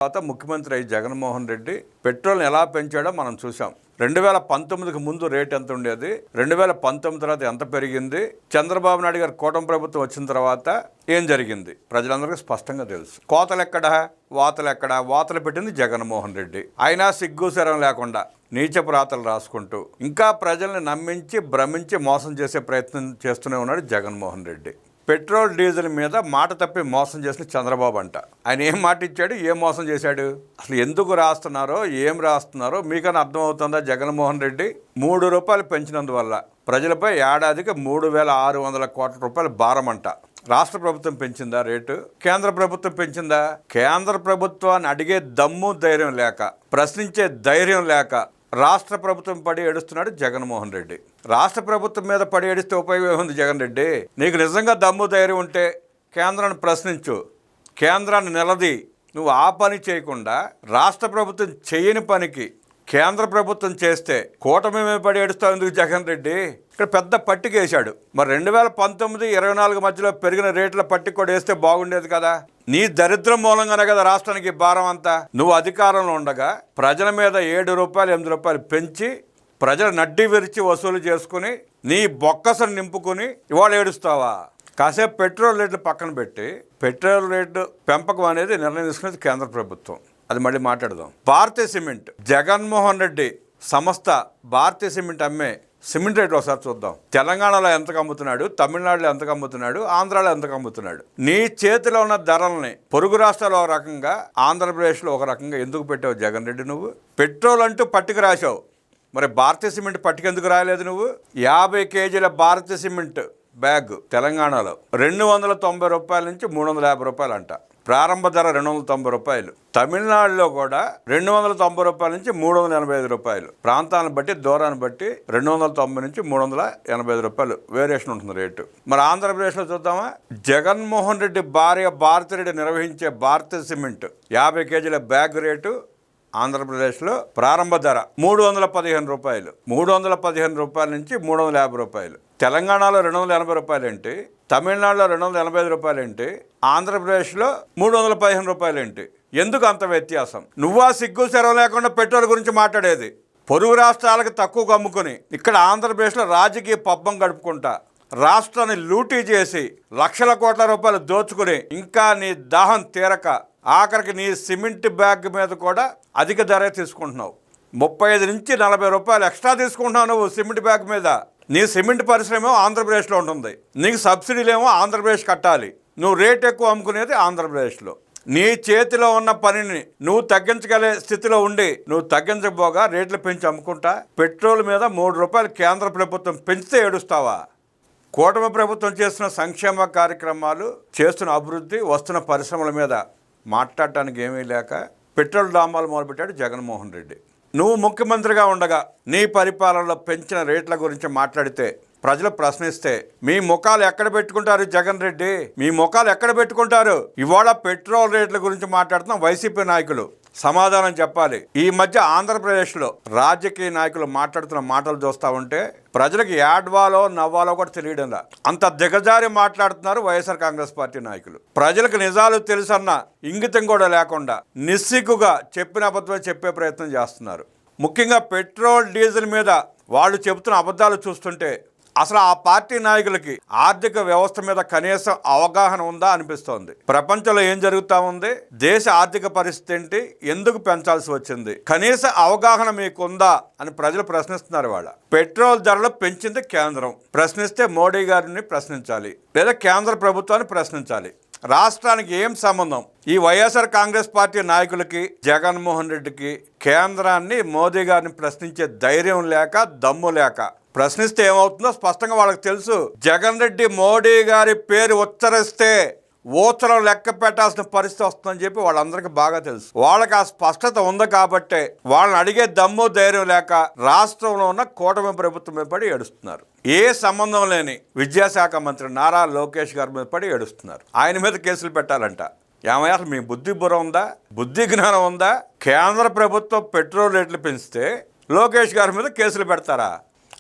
తర్వాత ముఖ్యమంత్రి అయ్యి జగన్మోహన్ రెడ్డి పెట్రోల్ని ఎలా పెంచాడో మనం చూసాం. 2019కి ముందు రేట్ ఎంత ఉండేది, 2019 తర్వాత ఎంత పెరిగింది, చంద్రబాబు నాయుడు గారు కూటమి ప్రభుత్వం వచ్చిన తర్వాత ఏం జరిగింది ప్రజలందరికీ స్పష్టంగా తెలుసు. కోతలెక్కడా వాతలెక్కడా, వాతలు పెట్టింది జగన్మోహన్ రెడ్డి. అయినా సిగ్గు శరం లేకుండా నీచపు రాతలు రాసుకుంటూ ఇంకా ప్రజల్ని నమ్మించి భ్రమించి మోసం చేసే ప్రయత్నం చేస్తూనే ఉన్నాడు జగన్మోహన్ రెడ్డి. పెట్రోల్ డీజిల్ మీద మాట తప్పి మోసం చేసిన చంద్రబాబు అంట. ఆయన ఏం మాట ఇచ్చాడు, ఏం మోసం చేశాడు, అసలు ఎందుకు రాస్తున్నారో ఏం రాస్తున్నారో మీకన్నా అర్థమవుతుందా? జగన్మోహన్ రెడ్డి 3 రూపాయలు పెంచినందువల్ల ప్రజలపై ఏడాదికి 3,600 కోట్ల రూపాయల భారం అంట. రాష్ట్ర ప్రభుత్వం పెంచిందా రేటు? కేంద్ర ప్రభుత్వం పెంచిందా? కేంద్ర ప్రభుత్వాన్ని అడిగే దమ్ము ధైర్యం లేక, ప్రశ్నించే ధైర్యం లేక రాష్ట్ర ప్రభుత్వం పడి ఏడుస్తున్నాడు జగన్మోహన్ రెడ్డి. రాష్ట్ర ప్రభుత్వం మీద పడి ఏడిస్తే ఉపయోగం ఏముంది? జగన్ రెడ్డి, నీకు నిజంగా దమ్ము ధైర్యం ఉంటే కేంద్రాన్ని ప్రశ్నించు, కేంద్రాన్ని నిలది. నువ్వు ఆ పని చేయకుండా రాష్ట్ర ప్రభుత్వం చేయని పనికి కేంద్ర ప్రభుత్వం చేస్తే కూటమి మీద పడి ఏడుస్తావు ఎందుకు జగన్ రెడ్డి? ఇక్కడ పెద్ద పట్టిక వేశాడు. మరి 2019-24 మధ్యలో పెరిగిన రేట్ల పట్టిక కూడా వేస్తే బాగుండేది కదా. నీ దరిద్రం మూలంగానే కదా రాష్ట్రానికి భారం అంతా. నువ్వు అధికారంలో ఉండగా ప్రజల మీద 7 రూపాయలు 8 రూపాయలు పెంచి ప్రజలు నడ్డి విరిచి వసూలు చేసుకుని నీ బొక్కసను నింపుకుని ఇవాళ ఏడుస్తావా? కాసేపు పెట్రోల్ రేట్లు పక్కన పెట్టి, పెట్రోల్ రేటు పెంపకం అనేది నిర్ణయం తీసుకునేది కేంద్ర ప్రభుత్వం. అది మళ్ళీ మాట్లాడదాం. భారతీయ సిమెంట్, జగన్మోహన్ రెడ్డి సంస్థ భారతీయ సిమెంట్ అమ్మే సిమెంట్ రేట్లు ఒకసారి చూద్దాం. తెలంగాణలో ఎంతకు అమ్ముతున్నాడు, తమిళనాడులో ఎంతకు అమ్ముతున్నాడు, ఆంధ్రాలో ఎంతకు అమ్ముతున్నాడు? నీ చేతిలో ఉన్న ధరల్ని పొరుగు రాష్ట్రాలు ఒక రకంగా, ఆంధ్రప్రదేశ్లో ఒక రకంగా ఎందుకు పెట్టావు జగన్ రెడ్డి? నువ్వు పెట్రోల్ అంటూ పట్టిక రాశావు, మరి భారతీయ సిమెంట్ పట్టిక ఎందుకు రాయలేదు నువ్వు? 50 కేజీల భారతీయ సిమెంట్ బ్యాగ్ తెలంగాణలో 290 రూపాయల నుంచి 350 రూపాయలు అంట. ప్రారంభ ధర 290 రూపాయలు. తమిళనాడులో కూడా 290 రూపాయల నుంచి 385 రూపాయలు. ప్రాంతాలను బట్టి, దూరాన్ని బట్టి 290 నుంచి 385 రూపాయలు వేరియేషన్ ఉంటుంది రేటు. మరి ఆంధ్రప్రదేశ్లో చూద్దామా? జగన్మోహన్ రెడ్డి భార్య భారతిరెడ్డి నిర్వహించే భారతీయ సిమెంట్ 50 కేజీల బ్యాగ్ రేటు ఆంధ్రప్రదేశ్లో ప్రారంభ ధర 315 రూపాయలు. 315 రూపాయల నుంచి 350 రూపాయలు. తెలంగాణలో 280 రూపాయలు ఏంటి, తమిళనాడులో 285 రూపాయలు ఏంటి, ఆంధ్రప్రదేశ్లో 315 రూపాయలు ఏంటి? ఎందుకు అంత వ్యత్యాసం? నువ్వా సిగ్గు సెరవు లేకుండా పెట్రోల్ గురించి మాట్లాడేది? పొరుగు రాష్ట్రాలకు తక్కువ అమ్ముకుని ఇక్కడ ఆంధ్రప్రదేశ్లో రాజకీయ పబ్బం గడుపుకుంటా రాష్ట్రాన్ని లూటీ చేసి లక్షల కోట్ల రూపాయలు దోచుకుని ఇంకా నీ దాహం తీరక ఆఖరికి నీ సిమెంట్ బ్యాగ్ మీద కూడా అధిక ధరే తీసుకుంటున్నావు. 35 నుంచి 40 రూపాయలు ఎక్స్ట్రా తీసుకుంటున్నావు నువ్వు సిమెంట్ బ్యాగ్ మీద. నీ సిమెంట్ పరిశ్రమ ఆంధ్రప్రదేశ్లో ఉంటుంది, నీకు సబ్సిడీలేమో ఆంధ్రప్రదేశ్ కట్టాలి, నువ్వు రేట్ ఎక్కువ అమ్ముకునేది ఆంధ్రప్రదేశ్లో. నీ చేతిలో ఉన్న పనిని నువ్వు తగ్గించగలే స్థితిలో ఉండి నువ్వు తగ్గించకపోగా రేట్లు పెంచి అమ్ముకుంటా పెట్రోల్ మీద 3 రూపాయలు కేంద్ర ప్రభుత్వం పెంచితే ఏడుస్తావా? కూటమి ప్రభుత్వం చేస్తున్న సంక్షేమ కార్యక్రమాలు, చేస్తున్న అభివృద్ధి, వస్తున్న పరిశ్రమల మీద మాట్లాడటానికి ఏమీ లేక పెట్రోల్ డామాలు మొదలుపెట్టాడు జగన్మోహన్ రెడ్డి. నువ్వు ముఖ్యమంత్రిగా ఉండగా నీ పరిపాలనలో పెంచిన రేట్ల గురించి మాట్లాడితే ప్రజలు ప్రశ్నిస్తే మీ ముఖాలు ఎక్కడ పెట్టుకుంటారు జగన్ రెడ్డి? మీ ముఖాలు ఎక్కడ పెట్టుకుంటారు? ఇవాళ పెట్రోల్ రేట్ల గురించి మాట్లాడుతున్న వైసీపీ నాయకులు సమాధానం చెప్పాలి. ఈ మధ్య ఆంధ్రప్రదేశ్లో రాజకీయ నాయకులు మాట్లాడుతున్న మాటలు చూస్తూ ఉంటే ప్రజలకు ఏడ్వాలో నవ్వాలో కూడా తెలియడంలా అంత దిగజారి మాట్లాడుతున్నారు వైఎస్ఆర్ కాంగ్రెస్ పార్టీ నాయకులు. ప్రజలకు నిజాలు తెలుసన్న ఇంగితం కూడా లేకుండా నిస్సిగ్గుగా చెప్పిన అబద్ధమే చెప్పే ప్రయత్నం చేస్తున్నారు. ముఖ్యంగా పెట్రోల్ డీజిల్ మీద వాళ్ళు చెబుతున్న అబద్ధాలు చూస్తుంటే అసలు ఆ పార్టీ నాయకులకి ఆర్థిక వ్యవస్థ మీద కనీసం అవగాహన ఉందా అనిపిస్తోంది. ప్రపంచంలో ఏం జరుగుతూ ఉంది, దేశ ఆర్థిక పరిస్థితి ఏంటి, ఎందుకు పెంచాల్సి వచ్చింది, కనీస అవగాహన మీకుందా అని ప్రజలు ప్రశ్నిస్తున్నారు. వాళ్ళ పెట్రోల్ ధరలు పెంచింది కేంద్రం, ప్రశ్నిస్తే మోడీ గారిని ప్రశ్నించాలి లేదా కేంద్ర ప్రభుత్వాన్ని ప్రశ్నించాలి. రాష్ట్రానికి ఏం సంబంధం? ఈ వైఎస్ఆర్ కాంగ్రెస్ పార్టీ నాయకులకి, జగన్మోహన్ రెడ్డికి కేంద్రాన్ని, మోదీ గారిని ప్రశ్నించే ధైర్యం లేక, దమ్ము లేక. ప్రశ్నిస్తే ఏమవుతుందో స్పష్టంగా వాళ్ళకి తెలుసు. జగన్ రెడ్డి మోడీ గారి పేరు ఉచ్చరిస్తే ఓచరం లెక్క పెట్టాల్సిన పరిస్థితి వస్తుందని చెప్పి వాళ్ళందరికీ బాగా తెలుసు. వాళ్ళకి ఆ స్పష్టత ఉంది కాబట్టే వాళ్ళని అడిగే దమ్ము ధైర్యం లేక రాష్ట్రంలో ఉన్న కూటమి ప్రభుత్వం మీద పడి ఏడుస్తున్నారు. ఏ సంబంధం లేని విద్యాశాఖ మంత్రి నారా లోకేష్ గారి మీద పడి ఏడుస్తున్నారు. ఆయన మీద కేసులు పెట్టాలంట. ఏమయ్య, అసలు మీ బుద్ధి బుర్ర ఉందా, బుద్ధి జ్ఞానం ఉందా? కేంద్ర ప్రభుత్వం పెట్రోల్ రేట్లు పెంచితే లోకేష్ గారి మీద కేసులు పెడతారా?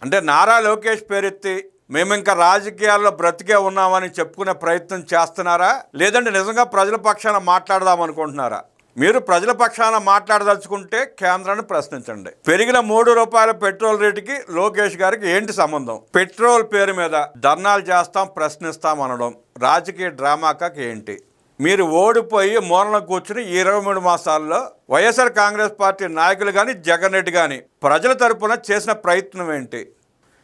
అంటే నారా లోకేష్ పేరెత్తి మేము ఇంకా రాజకీయాల్లో బ్రతికే ఉన్నామని చెప్పుకునే ప్రయత్నం చేస్తున్నారా, లేదంటే నిజంగా ప్రజల పక్షాన మాట్లాడదాం అనుకుంటున్నారా? మీరు ప్రజల పక్షాన మాట్లాడదలుచుకుంటే కేంద్రాన్ని ప్రశ్నించండి. పెరిగిన ₹3 పెట్రోల్ రేటుకి లోకేష్ గారికి ఏంటి సంబంధం? పెట్రోల్ పేరు మీద ధర్నాలు చేస్తాం, ప్రశ్నిస్తాం అనడం రాజకీయ డ్రామాకి ఏంటి? మీరు ఓడిపోయి మూలన కూర్చుని ఈ 23 మాసాల్లో వైఎస్ఆర్ కాంగ్రెస్ పార్టీ నాయకులు కానీ జగన్ రెడ్డి కానీ ప్రజల తరపున చేసిన ప్రయత్నం ఏంటి?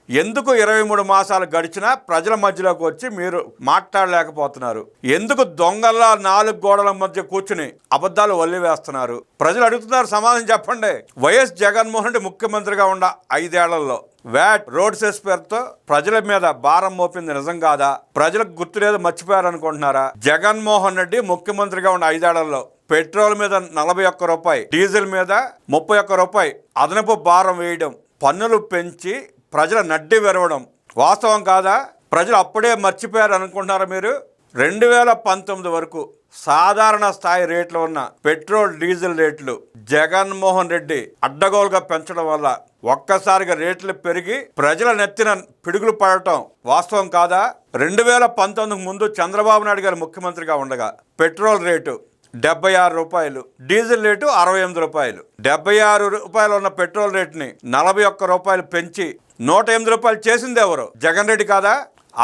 ఎందుకు 23 మాసాలు గడిచినా ప్రజల మధ్యలోకి వచ్చి మీరు మాట్లాడలేకపోతున్నారు? ఎందుకు దొంగల్లా 4 గోడల మధ్య కూర్చుని అబద్ధాలు వల్లివేస్తున్నారు? ప్రజలు అడుగుతున్నారు, సమాధానం చెప్పండి. వైఎస్ జగన్మోహన్ రెడ్డి ముఖ్యమంత్రిగా ఉన్న 5 ఏళ్లలో వ్యాట్ రోడ్ సెస్ పేరుతో ప్రజల మీద భారం మోపింది నిజం కాదా? ప్రజలకు గుర్తు లేదు, మర్చిపోయారు అనుకుంటున్నారా? జగన్మోహన్ రెడ్డి ముఖ్యమంత్రిగా ఉన్న 5 ఏళ్లలో పెట్రోల్ మీద ₹41, డీజిల్ మీద ₹31 అదనపు భారం వేయడం, పన్నులు పెంచి ప్రజల నడ్డి విరవడం వాస్తవం కాదా? ప్రజలు అప్పుడే మర్చిపోయారు అనుకుంటున్నారా మీరు? 2019 వరకు సాధారణ స్థాయి రేట్లు ఉన్న పెట్రోల్ డీజిల్ రేట్లు జగన్మోహన్ రెడ్డి అడ్డగోలుగా పెంచడం వల్ల ఒక్కసారిగా రేట్లు పెరిగి ప్రజల నెత్తిన పిడుగులు పడటం వాస్తవం కాదా? 2019 ముందు చంద్రబాబు నాయుడు గారు ముఖ్యమంత్రిగా ఉండగా పెట్రోల్ రేటు ₹76, డీజిల్ రేటు ₹68. ₹76 ఉన్న పెట్రోల్ రేటుని ₹41 పెంచి ₹108 చేసింది ఎవరు? జగన్ రెడ్డి కాదా?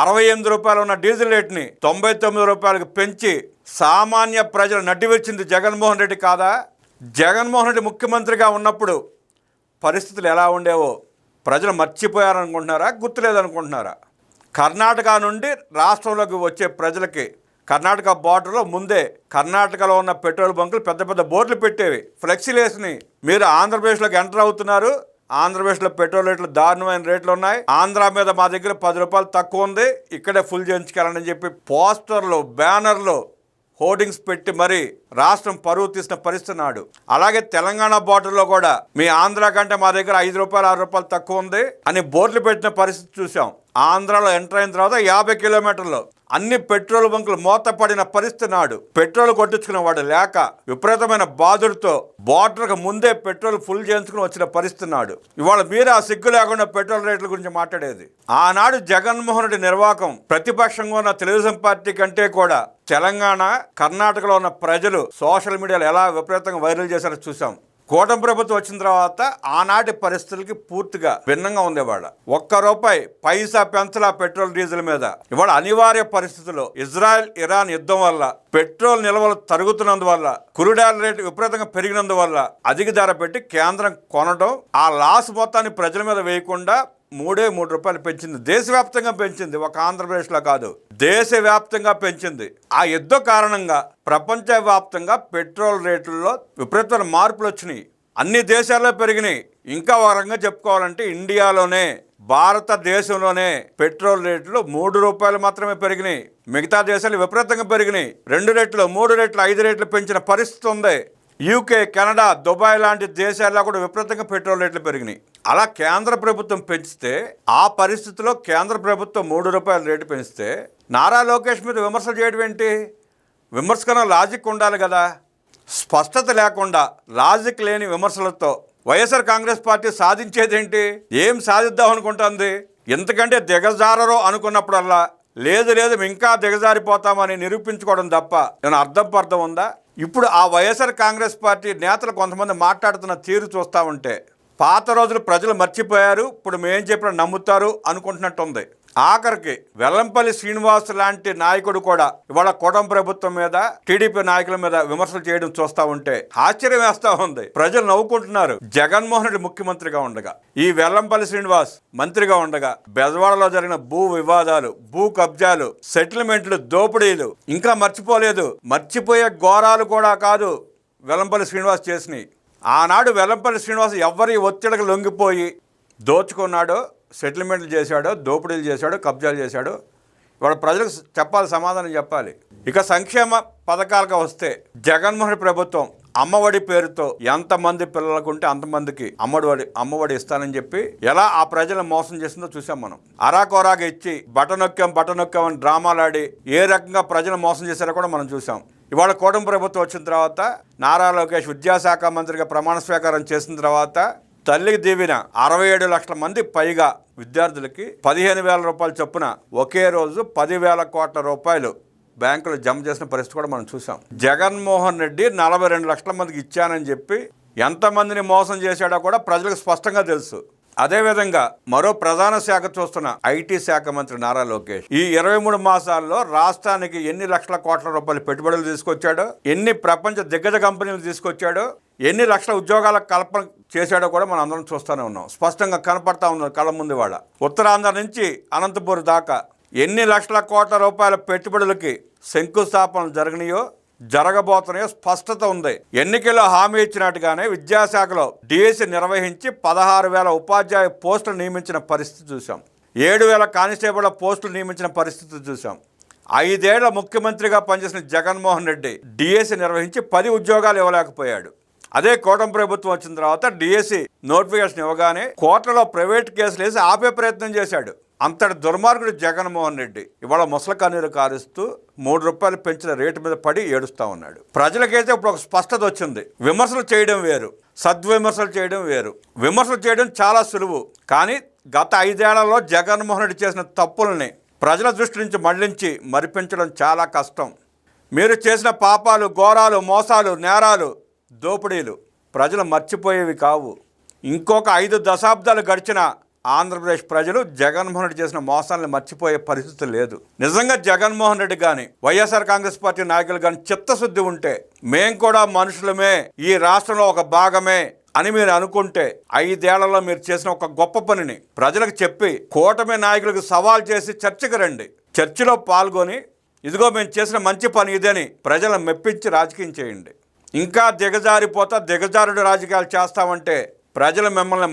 ₹68 ఉన్న డీజిల్ రేటుని ₹99 పెంచి సామాన్య ప్రజలు నడ్డివచ్చింది జగన్మోహన్ రెడ్డి కాదా? జగన్మోహన్ రెడ్డి ముఖ్యమంత్రిగా ఉన్నప్పుడు పరిస్థితులు ఎలా ఉండేవో ప్రజలు మర్చిపోయారనుకుంటున్నారా? గుర్తులేదనుకుంటున్నారా? కర్ణాటక నుండి రాష్ట్రంలోకి వచ్చే ప్రజలకి కర్ణాటక బార్డర్లో ముందే కర్ణాటకలో ఉన్న పెట్రోల్ బంకులు పెద్ద పెద్ద బోర్డులు పెట్టేవి, ఫ్లెక్సీలు వేసినాయి. మీరు ఆంధ్రప్రదేశ్లోకి ఎంటర్ అవుతున్నారు, ఆంధ్రప్రదేశ్లో పెట్రోల్ రేట్లు దారుణమైన రేట్లు ఉన్నాయి, ఆంధ్ర మీద మా దగ్గర ₹10 తక్కువ ఉంది, ఇక్కడే ఫుల్ చేయించుకెళ్ళని చెప్పి పోస్టర్లు, బ్యానర్లు, హోర్డింగ్స్ పెట్టి మరి రాష్ట్రం పరువు తీసిన పరిస్థితి నాడు. అలాగే తెలంగాణ బార్డర్లో కూడా మీ ఆంధ్ర కంటే మా దగ్గర ₹5, ₹6 తక్కువ ఉంది అని బోర్డులు పెట్టిన పరిస్థితి చూసాం. ఆంధ్రాలో ఎంటర్ అయిన తర్వాత 50 కిలోమీటర్లు అన్ని పెట్రోల్ బంకులు మూతపడిన పరిస్థితి నాడు. పెట్రోల్ కొట్టించుకునేవాడు లేక విపరీతమైన బాధుడితో బార్డర్కి ముందే పెట్రోల్ ఫుల్ చేయించుకుని వచ్చిన పరిస్థితి నాడు. ఇవాళ మీరు ఆ సిగ్గు లేకుండా పెట్రోల్ రేట్ల గురించి మాట్లాడేది. ఆనాడు జగన్మోహన్ రెడ్డి నిర్వాహకం ప్రతిపక్షంగా ఉన్న తెలుగుదేశం పార్టీ కంటే కూడా తెలంగాణ, కర్ణాటకలో ఉన్న ప్రజలు సోషల్ మీడియాలో ఎలా విపరీతంగా వైరల్ చేశారో చూసాం. కూటమి ప్రభుత్వం వచ్చిన తర్వాత ఆనాటి పరిస్థితులకి పూర్తిగా భిన్నంగా ఉంది. ఇవాళ ₹1 పెంచలా పెట్రోల్ డీజిల్ మీద. ఇవాళ అనివార్య పరిస్థితుల్లో ఇజ్రాయెల్ ఇరాన్ యుద్ధం వల్ల పెట్రోల్ నిల్వలు తరుగుతున్నందువల్ల, క్రూడ్ ఆయిల్ రేటు విపరీతంగా పెరిగినందువల్ల అధిక ధర పెట్టి కేంద్రం కొనడం, ఆ లాస్ మొత్తాన్ని ప్రజల మీద వేయకుండా ₹3 పెంచింది. దేశవ్యాప్తంగా పెంచింది, ఒక ఆంధ్రప్రదేశ్లో కాదు, దేశవ్యాప్తంగా పెంచింది. ఆ యుద్ధ కారణంగా ప్రపంచవ్యాప్తంగా పెట్రోల్ రేట్లలో విపరీతమైన మార్పులు వచ్చినాయి. అన్ని దేశాల్లో పెరిగినాయి. ఇంకా ఒక రకంగా చెప్పుకోవాలంటే ఇండియాలోనే, భారతదేశంలోనే పెట్రోల్ రేట్లు ₹3 మాత్రమే పెరిగినాయి. మిగతా దేశాలు విపరీతంగా పెరిగినాయి. 2 రెట్లు, 3 రెట్లు, 5 రెట్లు పెంచిన పరిస్థితి ఉంది. యూకే, కెనడా, దుబాయ్ లాంటి దేశాల్లో కూడా విపరీతంగా పెట్రోల్ రేట్లు పెరిగినాయి. అలా కేంద్ర ప్రభుత్వం పెంచితే, ఆ పరిస్థితిలో కేంద్ర ప్రభుత్వం ₹3 రేటు పెంచితే నారా లోకేష్ మీద విమర్శలు చేయడం ఏంటి? విమర్శ కన్నా లాజిక్ ఉండాలి కదా. స్పష్టత లేకుండా లాజిక్ లేని విమర్శలతో వైఎస్ఆర్ కాంగ్రెస్ పార్టీ సాధించేదేంటి? ఏం సాధిద్దాం అనుకుంటుంది? ఎంతకంటే దిగజారరో అనుకున్నప్పుడల్లా లేదు మేము ఇంకా దిగజారిపోతామని నిరూపించుకోవడం తప్ప ఏమైనా అర్థం ఉందా? ఇప్పుడు ఆ వైఎస్ఆర్ కాంగ్రెస్ పార్టీ నేతలు కొంతమంది మాట్లాడుతున్న తీరు చూస్తూ ఉంటే పాత రోజులు ప్రజలు మర్చిపోయారు, ఇప్పుడు మేం చెప్పినా నమ్ముతారు అనుకుంటున్నట్టుంది. ఆఖరికి వెల్లంపల్లి శ్రీనివాస్ లాంటి నాయకుడు కూడా ఇవాళ కూటమి ప్రభుత్వం మీద, టీడీపీ నాయకుల మీద విమర్శలు చేయడం చూస్తూ ఉంటే ఆశ్చర్యం వేస్తూ ఉంది. ప్రజలు నవ్వుకుంటున్నారు. జగన్మోహన్ రెడ్డి ముఖ్యమంత్రిగా ఉండగా, ఈ వెల్లంపల్లి శ్రీనివాస్ మంత్రిగా ఉండగా బెజవాడలో జరిగిన భూ వివాదాలు, భూ కబ్జాలు, సెటిల్మెంట్లు, దోపిడీలు ఇంకా మర్చిపోలేదు. మర్చిపోయే ఘోరాలు కూడా కాదు వెల్లంపల్లి శ్రీనివాస్ చేసినాయి. ఆనాడు వెల్లంపల్లి శ్రీనివాస్ ఎవరి ఒత్తిడికి లొంగిపోయి దోచుకున్నాడో, సెటిల్మెంట్లు చేశాడో, దోపిడీలు చేశాడో, కబ్జాలు చేశాడో ఇవాళ ప్రజలకు చెప్పాలి, సమాధానం చెప్పాలి. ఇక సంక్షేమ పథకాలుగా వస్తే జగన్మోహన్ ప్రభుత్వం అమ్మఒడి పేరుతో ఎంతమంది పిల్లలకు ఉంటే అంతమందికి అమ్మఒడి ఇస్తానని చెప్పి ఎలా ఆ ప్రజలను మోసం చేసిందో చూసాం మనం. అరాకొరాగా ఇచ్చి బటనొక్కాం అని డ్రామాలాడి ఏ రకంగా ప్రజలు మోసం చేశారో కూడా మనం చూసాం. ఇవాళ కూటమి ప్రభుత్వం వచ్చిన తర్వాత నారా లోకేష్ విద్యాశాఖ మంత్రిగా ప్రమాణ స్వీకారం చేసిన తర్వాత తల్లికి దీవిన 67 లక్షల మంది పైగా విద్యార్థులకి 15,000 రూపాయల చొప్పున ఒకే రోజు 10,000 కోట్ల రూపాయలు బ్యాంకులో జమ చేసిన పరిస్థితి కూడా మనం చూసాం. జగన్మోహన్ రెడ్డి 42 లక్షల మందికి ఇచ్చానని చెప్పి ఎంతమందిని మోసం చేశాడో కూడా ప్రజలకు స్పష్టంగా తెలుసు. అదేవిధంగా మరో ప్రధాన శాఖ చూస్తున్న ఐటీ శాఖ మంత్రి నారా లోకేష్ ఈ 23 మాసాల్లో రాష్ట్రానికి ఎన్ని లక్షల కోట్ల రూపాయలు పెట్టుబడులు తీసుకొచ్చాడో, ఎన్ని ప్రపంచ దిగ్గజ కంపెనీలు తీసుకొచ్చాడో, ఎన్ని లక్షల ఉద్యోగాల కల్పన చేశాడో కూడా మనం అందరం చూస్తూనే ఉన్నాం. స్పష్టంగా కనపడతా ఉన్నారు కళ్ళ ముందు. వాళ్ళ ఉత్తరాంధ్ర నుంచి అనంతపురం దాకా ఎన్ని లక్షల కోట్ల రూపాయల పెట్టుబడులకి శంకుస్థాపనలు జరిగినాయో, జరగబోతున్నాయో స్పష్టత ఉంది. ఎన్నికల్లో హామీ ఇచ్చినట్టుగానే విద్యాశాఖలో డిఎస్సి నిర్వహించి 16,000 ఉపాధ్యాయ పోస్టులు నియమించిన పరిస్థితి చూసాం. 7,000 కానిస్టేబుల్ పోస్టులు నియమించిన పరిస్థితి చూసాం. 5 ఏళ్ల ముఖ్యమంత్రిగా పనిచేసిన జగన్మోహన్ రెడ్డి డిఎస్సి నిర్వహించి 10 ఉద్యోగాలు ఇవ్వలేకపోయాడు. అదే కూటమి ప్రభుత్వం వచ్చిన తర్వాత డిఎస్సి నోటిఫికేషన్ ఇవ్వగానే కోట్లలో ప్రైవేట్ కేసులు వేసి ఆపే ప్రయత్నం చేశాడు. అంతటి దుర్మార్గుడు జగన్మోహన్ రెడ్డి ఇవాళ ముసలి కన్నీరు కారుస్తూ 3 రూపాయలు పెంచిన రేటు మీద పడి ఏడుస్తూ ఉన్నాడు. ప్రజలకైతే ఇప్పుడు ఒక స్పష్టత వచ్చింది. విమర్శలు చేయడం వేరు, సద్విమర్శలు చేయడం వేరు. విమర్శలు చేయడం చాలా సులువు, కానీ గత 5 ఏళ్లలో జగన్మోహన్ రెడ్డి చేసిన తప్పుల్ని ప్రజల దృష్టి నుంచి మళ్లించి మరిపించడం చాలా కష్టం. మీరు చేసిన పాపాలు, ఘోరాలు, మోసాలు, నేరాలు, దోపిడీలు ప్రజలు మర్చిపోయేవి కావు. ఇంకొక 5 దశాబ్దాలు గడిచిన ఆంధ్రప్రదేశ్ ప్రజలు జగన్మోహన్ రెడ్డి చేసిన మోసాలను మర్చిపోయే పరిస్థితి లేదు. నిజంగా జగన్మోహన్ రెడ్డి కానీ వైఎస్ఆర్ కాంగ్రెస్ పార్టీ నాయకులు కానీ చిత్తశుద్ధి ఉంటే, మేం కూడా మనుషులమే, ఈ రాష్ట్రంలో ఒక భాగమే అని మీరు అనుకుంటే 5 ఏళ్లలో మీరు చేసిన ఒక గొప్ప పనిని ప్రజలకు చెప్పి కూటమి నాయకులకు సవాల్ చేసి చర్చకు రండి. చర్చలో పాల్గొని ఇదిగో మేము చేసిన మంచి పని ఇదని ప్రజలను మెప్పించి రాజకీయం చేయండి. ఇంకా దిగజారిపోతా దిగజారుడు రాజకీయాలు చేస్తామంటే ప్రజలు మిమ్మల్ని